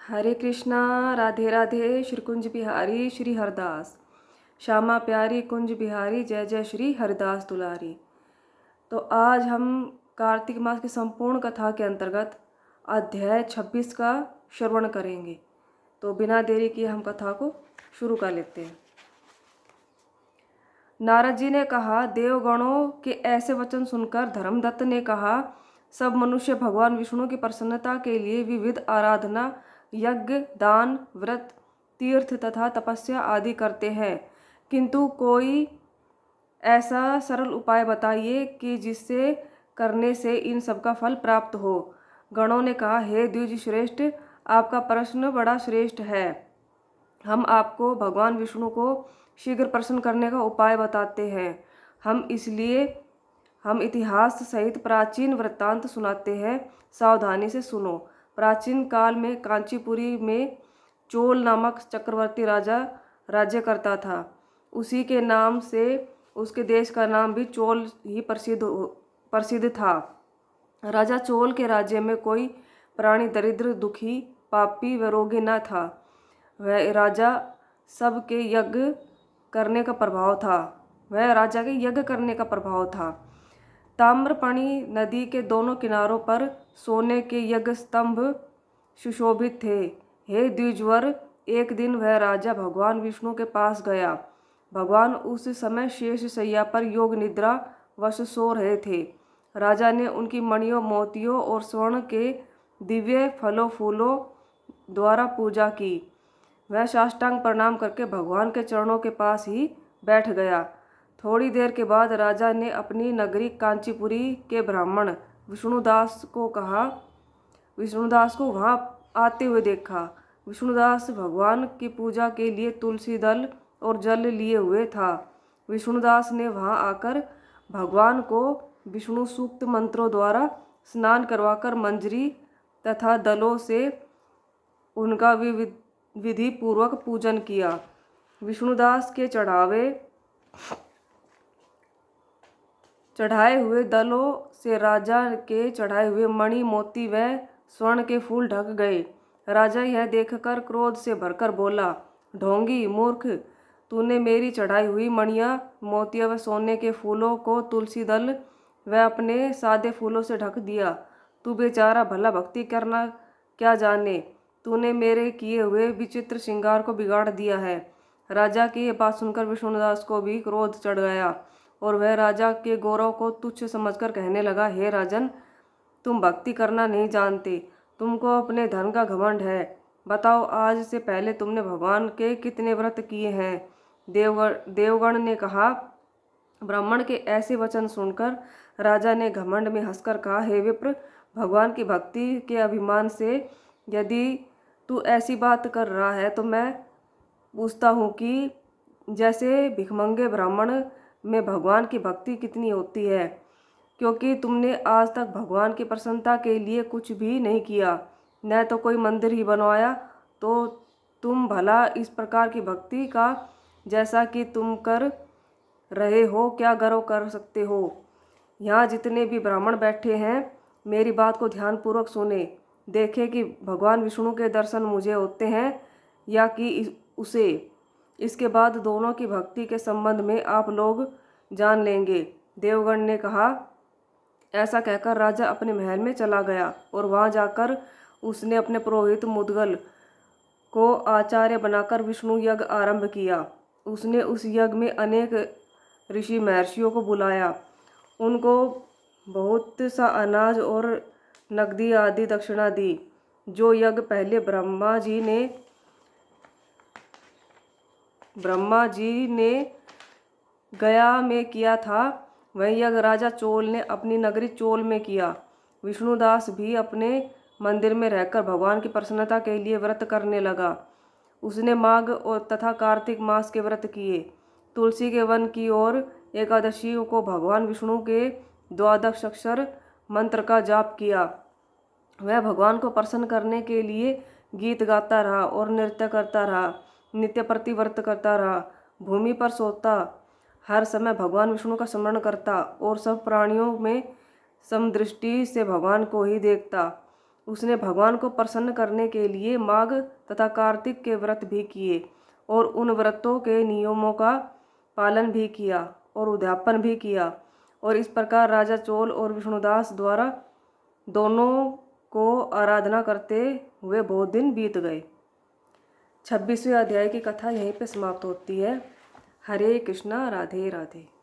हरे कृष्णा। राधे राधे। श्री कुंज बिहारी श्री हरदास। श्यामा प्यारी कुंज बिहारी, जय जय श्री हरदास दुलारी। तो आज हम कार्तिक मास की संपूर्ण कथा के अंतर्गत अध्याय 26 का श्रवण करेंगे। तो बिना देरी किए हम कथा को शुरू कर लेते हैं। नारद जी ने कहा, देवगणों के ऐसे वचन सुनकर धर्मदत्त ने कहा, सब मनुष्य भगवान विष्णु की प्रसन्नता के लिए विविध आराधना, यज्ञ, दान, व्रत, तीर्थ तथा तपस्या आदि करते हैं, किंतु कोई ऐसा सरल उपाय बताइए कि जिससे करने से इन सब का फल प्राप्त हो। गणों ने कहा, हे द्विज श्रेष्ठ, आपका प्रश्न बड़ा श्रेष्ठ है। हम आपको भगवान विष्णु को शीघ्र प्रसन्न करने का उपाय बताते हैं। हम इतिहास सहित प्राचीन वृत्तांत सुनाते हैं, सावधानी से सुनो। प्राचीन काल में कांचीपुरी में चोल नामक चक्रवर्ती राजा राज्य करता था। उसी के नाम से उसके देश का नाम भी चोल ही प्रसिद्ध था। राजा चोल के राज्य में कोई प्राणी दरिद्र, दुखी, पापी व रोगी न था। वह राजा सबके यज्ञ करने का प्रभाव था। ताम्रपर्णी नदी के दोनों किनारों पर सोने के यज्ञ स्तंभ सुशोभित थे। हे द्विजवर, एक दिन वह राजा भगवान विष्णु के पास गया। भगवान उस समय शेष शैया पर योग निद्रा वश सो रहे थे। राजा ने उनकी मणियों, मोतियों और स्वर्ण के दिव्य फलों फूलों द्वारा पूजा की। वह साष्टांग प्रणाम करके भगवान के चरणों के पास ही बैठ गया। थोड़ी देर के बाद राजा ने अपनी नगरी कांचीपुरी के ब्राह्मण विष्णुदास को वहां आते हुए देखा। विष्णुदास भगवान की पूजा के लिए तुलसी दल और जल लिए हुए था। विष्णुदास ने वहां आकर भगवान को विष्णु सूक्त मंत्रों द्वारा स्नान करवाकर मंजरी तथा दलों से उनका विधि पूर्वक पूजन किया। विष्णुदास के चढ़ाए हुए दलों से राजा के चढ़ाए हुए मणि, मोती व स्वर्ण के फूल ढक गए। राजा यह देखकर क्रोध से भरकर बोला, ढोंगी मूर्ख, तूने मेरी चढ़ाई हुई मणियाँ, मोतिया व सोने के फूलों को तुलसी दल व अपने सादे फूलों से ढक दिया। तू बेचारा भला भक्ति करना क्या जाने, तूने मेरे किए हुए विचित्र श्रृंगार को बिगाड़ दिया है। राजा की यह बात सुनकर विष्णुदास को भी क्रोध चढ़ गया और वह राजा के गौरव को तुच्छ समझकर कहने लगा, हे राजन, तुम भक्ति करना नहीं जानते, तुमको अपने धन का घमंड है। बताओ, आज से पहले तुमने भगवान के कितने व्रत किए हैं? देवगण ने कहा। ब्राह्मण के ऐसे वचन सुनकर राजा ने घमंड में हंसकर कहा, हे विप्र, भगवान की भक्ति के अभिमान से यदि तू ऐसी बात कर रहा है तो मैं पूछता हूँ कि जैसे भिखमंगे ब्राह्मण में भगवान की भक्ति कितनी होती है, क्योंकि तुमने आज तक भगवान की प्रसन्नता के लिए कुछ भी नहीं किया, न तो कोई मंदिर ही बनवाया, तो तुम भला इस प्रकार की भक्ति का जैसा कि तुम कर रहे हो क्या गर्व कर सकते हो? यहाँ जितने भी ब्राह्मण बैठे हैं, मेरी बात को ध्यानपूर्वक सुने। देखे कि भगवान विष्णु के दर्शन मुझे होते हैं या कि उसे। इसके बाद दोनों की भक्ति के संबंध में आप लोग जान लेंगे। देवगण ने कहा। ऐसा कहकर राजा अपने महल में चला गया और वहां जाकर उसने अपने पुरोहित मुद्गल को आचार्य बनाकर विष्णु यज्ञ आरंभ किया। उसने उस यज्ञ में अनेक ऋषि महर्षियों को बुलाया, उनको बहुत सा अनाज और नकदी आदि दक्षिणा दी। जो यज्ञ पहले ब्रह्मा जी ने गया में किया था, वह यज्ञ राजा चोल ने अपनी नगरी चोल में किया। विष्णुदास भी अपने मंदिर में रहकर भगवान की प्रसन्नता के लिए व्रत करने लगा। उसने माघ और तथा कार्तिक मास के व्रत किए। तुलसी के वन की ओर एकादशी को भगवान विष्णु के द्वादश अक्षर मंत्र का जाप किया। वह भगवान को प्रसन्न करने के लिए गीत गाता रहा और नृत्य करता रहा, नित्य प्रति व्रत करता रहा, भूमि पर सोता, हर समय भगवान विष्णु का स्मरण करता और सब प्राणियों में समदृष्टि से भगवान को ही देखता। उसने भगवान को प्रसन्न करने के लिए माघ तथा कार्तिक के व्रत भी किए और उन व्रतों के नियमों का पालन भी किया और उद्यापन भी किया। और इस प्रकार राजा चोल और विष्णुदास द्वारा दोनों को आराधना करते हुए बहुत दिन बीत गए। 26वें अध्याय की कथा यहीं पे समाप्त होती है। हरे कृष्णा, राधे राधे।